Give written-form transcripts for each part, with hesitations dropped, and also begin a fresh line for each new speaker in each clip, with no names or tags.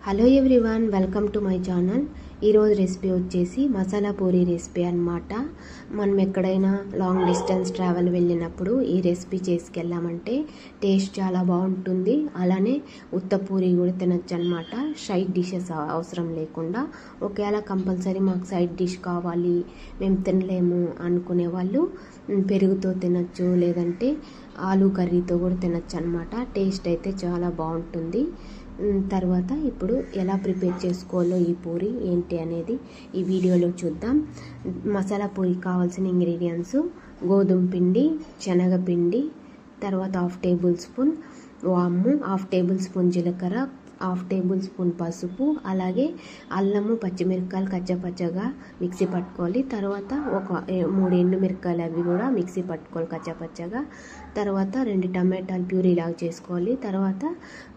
Hello everyone, welcome to my channel. ఈరోజు recipe వచ్చేసి masala Puri recipe అన్నమాట. మనం ఎక్కడైనా లాంగ్ డిస్టెన్స్ ట్రావెల్ వెళ్ళినప్పుడు ఈ రెసిపీ చేసుకెళ్ళామంటే టేస్ట్ చాలా బాగుంటుంది. అలానే ఉత్త పూరీ కూడా తినచ్చు అనమాట. సైడ్ డిషెస్ అవసరం లేకుండా. ఒకవేళ కంపల్సరీ మాకు సైడ్ డిష్ కావాలి, మేము తినలేము అనుకునే వాళ్ళు పెరుగుతో తినచ్చు, లేదంటే ఆలూ కర్రీతో కూడా తినచ్చు అనమాట. టేస్ట్ అయితే చాలా బాగుంటుంది. తర్వాత ఇప్పుడు ఎలా ప్రిపేర్ చేసుకోవాలో ఈ పూరి ఏంటి అనేది ఈ వీడియోలో చూద్దాం. మసాలా పూరి కావాల్సిన ఇంగ్రీడియంట్స్: గోధుమ పిండి, శనగపిండి, తర్వాత 1/2 టేబుల్ స్పూన్ వాము, 1/2 టేబుల్ స్పూన్ జీలకర్ర, 1/2 టేబుల్ స్పూన్ పసుపు, అలాగే అల్లము, పచ్చిమిరపకాయలు కచ్చపచ్చగా మిక్సీ పట్టుకోవాలి. తర్వాత ఒక 3 ఎండుమిరపకాయలు అవి కూడా మిక్సీ పట్టుకోవాలి కచ్చపచ్చగా. తర్వాత 2 టమాటాలు ప్యూరీ లాగా చేసుకోవాలి. తర్వాత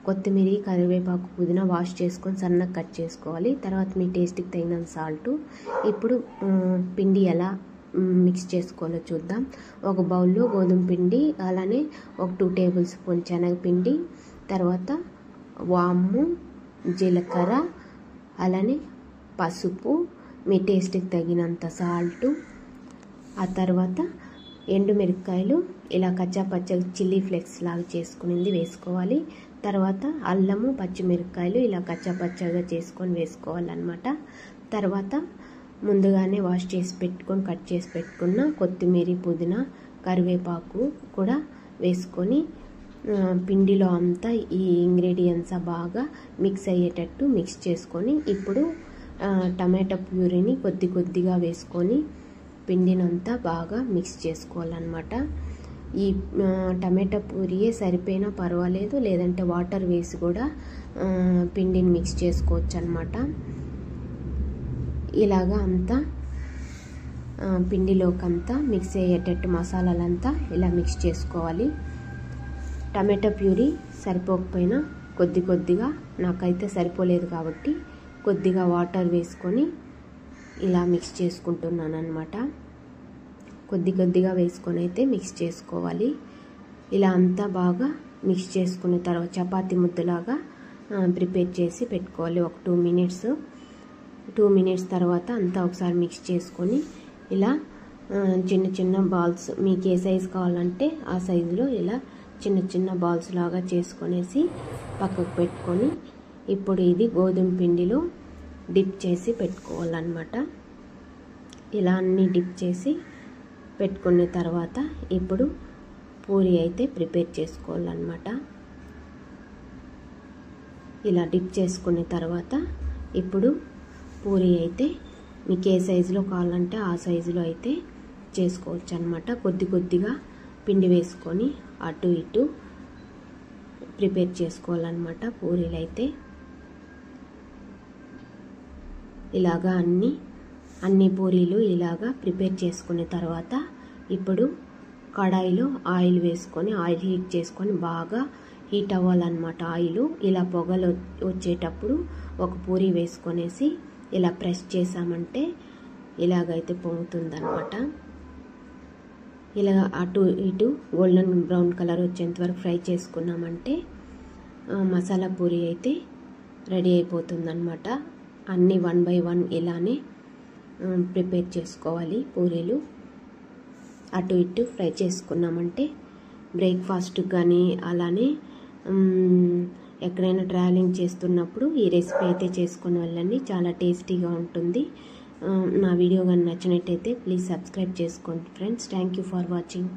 కొత్తిమీర, కరివేపాకు, పుదీనా వాష్ చేసుకొని సన్నగా కట్ చేసుకోవాలి. తర్వాత మీ టేస్ట్కి తగినంత సాల్ట్. ఇప్పుడు పిండి ఎలా మిక్స్ చేసుకోవాలో చూద్దాం. ఒక బౌల్లో గోధుమ పిండి, అలానే ఒక 2 టేబుల్ స్పూన్ శనగపిండి, తర్వాత వాము, జీలకర్ర, అలానే పసుపు, మీ టేస్ట్కి తగినంత సాల్ట్. ఆ తర్వాత ఎండుమిరపకాయలు ఇలా కచ్చాపచ్చగా చిల్లీ ఫ్లేక్స్ లాగా చేసుకునేది వేసుకోవాలి. తర్వాత అల్లము, పచ్చిమిరపకాయలు ఇలా కచ్చాపచ్చగా చేసుకొని వేసుకోవాలన్నమాట. తర్వాత ముందుగానే వాష్ చేసి పెట్టుకొని కట్ చేసి పెట్టుకున్న కొత్తిమీర, పుదీనా, కరివేపాకు కూడా వేసుకొని పిండిలో అంతా ఈ ఇంగ్రీడియంట్స్ బాగా మిక్స్ అయ్యేటట్టు మిక్స్ చేసుకొని ఇప్పుడు టమాటా ప్యూరీని కొద్దిగా వేసుకొని పిండినంతా బాగా మిక్స్ చేసుకోవాలన్నమాట. ఈ టమాటా పూరియే సరిపోయినా పర్వాలేదు, లేదంటే వాటర్ వేసి కూడా పిండిని మిక్స్ చేసుకోవచ్చు అన్నమాట. ఇలాగా అంతా పిండిలోకంతా మిక్స్ అయ్యేటట్టు మసాలాలంతా ఇలా మిక్స్ చేసుకోవాలి. టమాటా ప్యూరీ సరిపోకపోయినా కొద్దిగా, నాకైతే సరిపోలేదు కాబట్టి కొద్దిగా వాటర్ వేసుకొని ఇలా మిక్స్ చేసుకుంటున్నాను అన్నమాట. కొద్దిగా వేసుకొని అయితే మిక్స్ చేసుకోవాలి. ఇలా అంతా బాగా మిక్స్ చేసుకున్న తర్వాత చపాతీ ముద్దలాగా ప్రిపేర్ చేసి పెట్టుకోవాలి. ఒక 2 మినిట్స్ తర్వాత అంతా ఒకసారి మిక్స్ చేసుకొని ఇలా చిన్న బాల్స్, మీకు ఏ సైజు కావాలంటే ఆ సైజులో ఇలా చిన్న బాల్స్ లాగా చేసుకొనేసి పక్కకు పెట్టుకొని ఇప్పుడు ఇది గోధుమ పిండిలో డిప్ చేసి పెట్టుకోవాలన్నమాట. ఇలా అన్నీ డిప్ చేసి పెట్టుకున్న తర్వాత ఇప్పుడు పూరి అయితే ప్రిపేర్ చేసుకోవాలన్నమాట. ఇలా డిప్ చేసుకున్న తర్వాత ఇప్పుడు పూరి అయితే మీకు ఏ సైజులో కావాలంటే ఆ సైజులో అయితే చేసుకోవచ్చు అన్నమాట. కొద్దిగా పిండి వేసుకొని అటు ఇటు ప్రిపేర్ చేసుకోవాలన్నమాట. పూరీలు అయితే ఇలాగా అన్ని పూరీలు ఇలాగా ప్రిపేర్ చేసుకున్న తర్వాత ఇప్పుడు కడాయిలో ఆయిల్ వేసుకొని ఆయిల్ హీట్ చేసుకొని బాగా హీట్ అవ్వాలన్నమాట. ఆయిల్ ఇలా పొగలు వచ్చేటప్పుడు ఒక పూరీ వేసుకొనేసి ఇలా ప్రెస్ చేసామంటే ఇలాగైతే పొంగుతుందన్నమాట. ఇలా అటు ఇటు గోల్డెన్ బ్రౌన్ కలర్ వచ్చేంత వరకు ఫ్రై చేసుకున్నామంటే మసాలా పూరీ అయితే రెడీ అయిపోతుందన్నమాట. అన్నీ 1 by 1 ఇలానే ప్రిపేర్ చేసుకోవాలి పూరీలు. అటు ఇటు ఫ్రై చేసుకున్నామంటే బ్రేక్ఫాస్ట్ కానీ అలానే ఎక్కడైనా ట్రావెలింగ్ చేస్తున్నప్పుడు ఈ రెసిపీ అయితే చేసుకొని వెళ్ళండి. చాలా టేస్టీగా ఉంటుంది. నా వీడియో కానీ నచ్చినట్టయితే ప్లీజ్ సబ్స్క్రైబ్ చేసుకోండి friends. Thank you for watching.